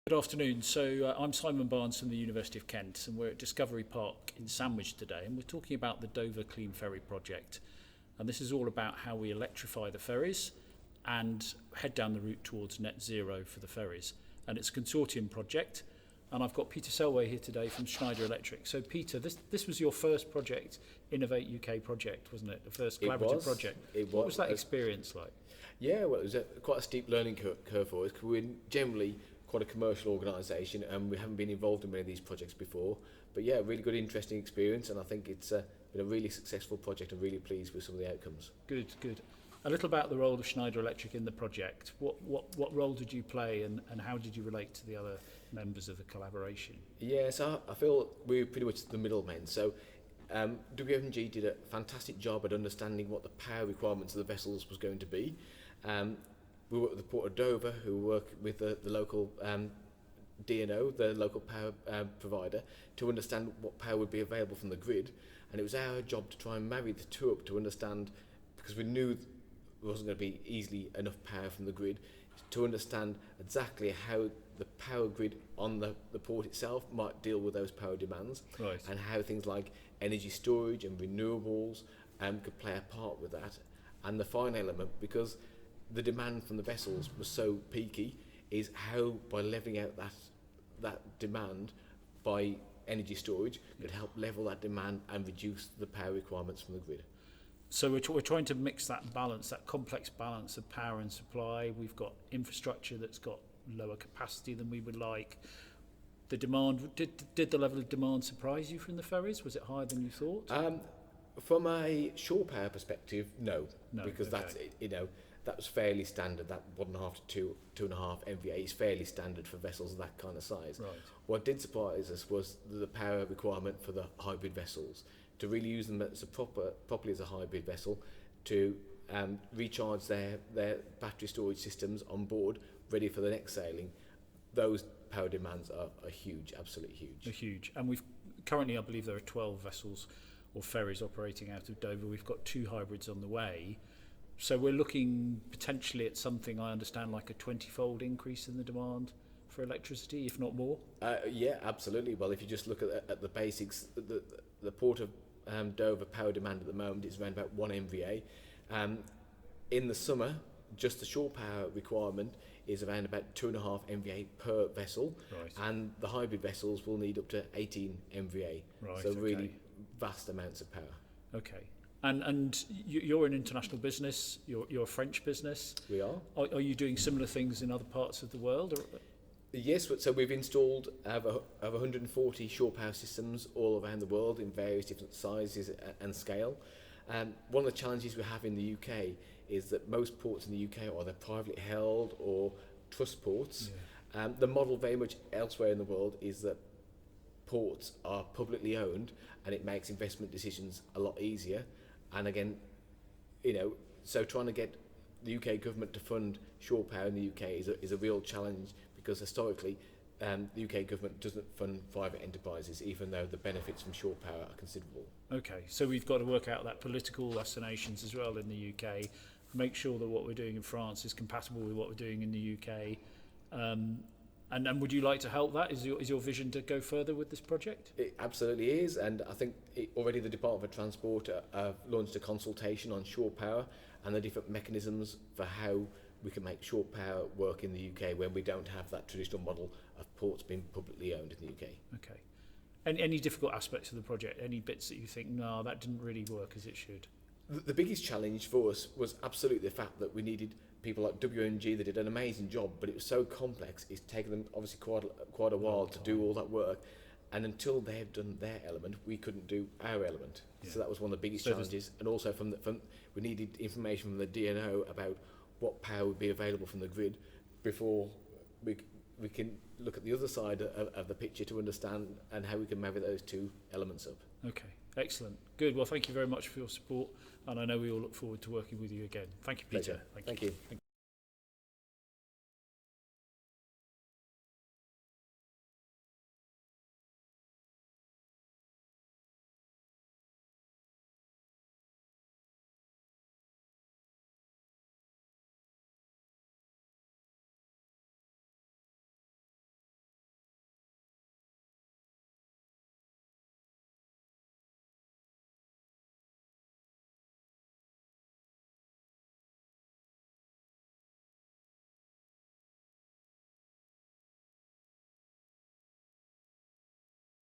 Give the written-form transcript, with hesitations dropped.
Good afternoon. I'm Simon Barnes from the University of Kent, and we're at Discovery Park in Sandwich today, and we're talking about the Dover Clean Ferry project. And this is all about how we electrify the ferries and head down the route towards net zero for the ferries. And it's a consortium project, and I've got Peter Selway here today from Schneider Electrics. So Peter, this was your first project, Innovate UK project, wasn't it? The first collaborative project. What was that experience like? Yeah, well, it was quite a steep learning curve for us, because we're generally quite a commercial organisation and we haven't been involved in many of these projects before. But yeah, really good, interesting experience, and I think it's been a really successful project. I'm really pleased with some of the outcomes. Good. A little about the role of Schneider Electric in the project. What role did you play, and how did you relate to the other members of the collaboration? Yeah, so I feel we're pretty much the middlemen. So WFG did a fantastic job at understanding what the power requirements of the vessels was going to be. We work with the Port of Dover, who work with the local DNO, the local power provider, to understand what power would be available from the grid. And it was our job to try and marry the two up to understand, because we knew there wasn't going to be easily enough power from the grid, to understand exactly how the power grid on the port itself might deal with those power demands, Right. and how things like energy storage and renewables could play a part with that. And the final element, because the demand from the vessels was so peaky, is how, by levelling out that demand by energy storage, could help level that demand and reduce the power requirements from the grid. So we're trying to mix that balance, that complex balance of power and supply. We've got infrastructure that's got lower capacity than we would like. The demand, did the level of demand surprise you from the ferries? Was it higher than you thought? From a shore power perspective, no, because okay. that was fairly standard. That 1.5 to 2.5 MVA is fairly standard for vessels of that kind of size. Right. What did surprise us was the power requirement for the hybrid vessels, to really use them as properly as a hybrid vessel, to recharge their battery storage systems on board, ready for the next sailing. Those power demands are huge, absolutely huge. They're huge. And we've currently, I believe there are 12 vessels or ferries operating out of Dover. We've got 2 hybrids on the way. So we're looking potentially at something, I understand, like a 20-fold increase in the demand for electricity, if not more. Yeah, absolutely. Well, if you just look at the basics, the Port of Dover power demand at the moment is around about 1 MVA. In the summer, just the shore power requirement is around about 2.5 MVA per vessel, Right. and the hybrid vessels will need up to 18 MVA. Right, So okay. really vast amounts of power. Okay. And you're an international business. You're a French business. We are. Are you doing similar things in other parts of the world? Or? Yes, so we've installed over 140 shore power systems all around the world in various different sizes and scale. One of the challenges we have in the UK is that most ports in the UK are either privately held or trust ports. Yeah. The model very much elsewhere in the world is that ports are publicly owned, and it makes investment decisions a lot easier. And again, so trying to get the UK government to fund shore power in the UK is a real challenge, because historically the UK government doesn't fund private enterprises, even though the benefits from shore power are considerable. Okay, so we've got to work out that political assignations as well in the UK, make sure that what we're doing in France is compatible with what we're doing in the UK. And would you like to help that? Is your vision to go further with this project? It absolutely is, and I think already the Department of Transport have launched a consultation on shore power and the different mechanisms for how we can make shore power work in the UK when we don't have that traditional model of ports being publicly owned in the UK. Okay. Any difficult aspects of the project? Any bits that you think, no, that didn't really work as it should? The biggest challenge for us was absolutely the fact that we needed people like WNG that did an amazing job, but it was so complex, it's taken them obviously quite a while to do all that work, and until they had done their element, we couldn't do our element. Yeah. So that was one of the biggest challenges, and also from we needed information from the DNO about what power would be available from the grid before we can look at the other side of the picture to understand and how we can marry those two elements up. Okay, excellent. Good. Well, thank you very much for your support, and I know we all look forward to working with you again. Thank you, Peter. Pleasure. Thank you.